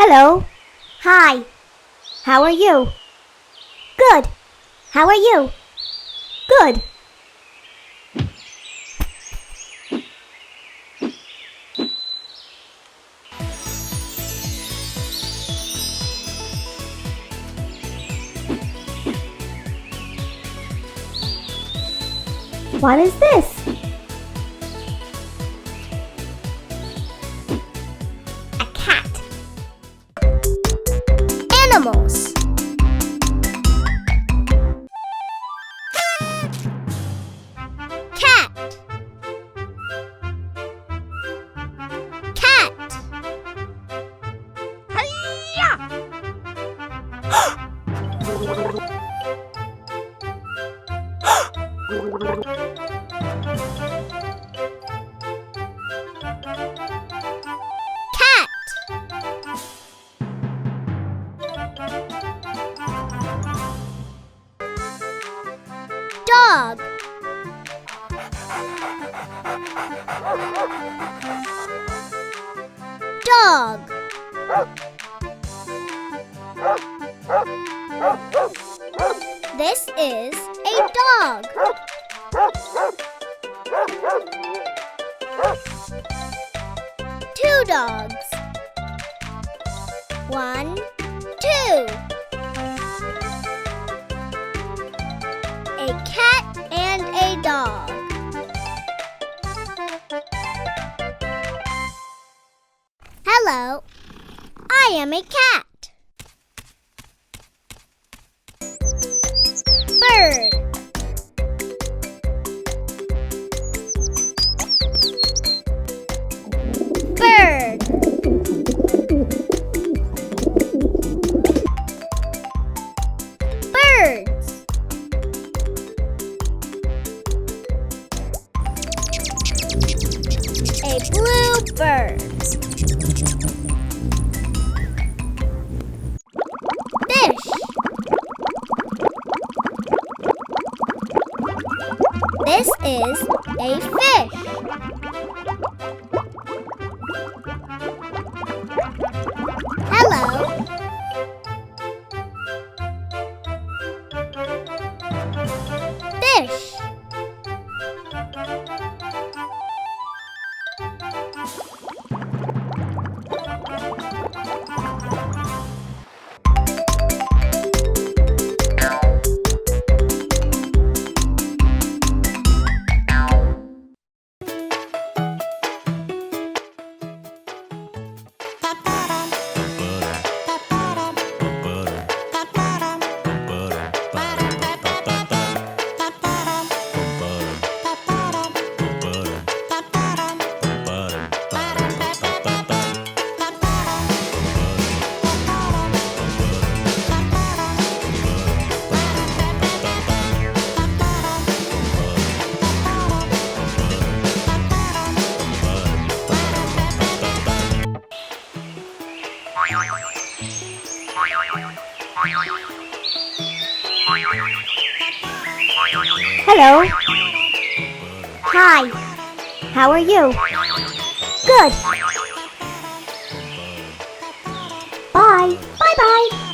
Hello. Hi. How are you? Good. How are you? Good. What is this? A cat. Animals. Cat. Cat. Hi-ya! Cat. Dog. Dog. This is a dog. Two dogs. 1, 2. A cat and a dog. Hello, I am a cat. Bird. Bird. Birds. A blue bird. Fish. This is a fish. Hello. Fish. Hello. Hi. How are you? Good. Bye. Bye-bye.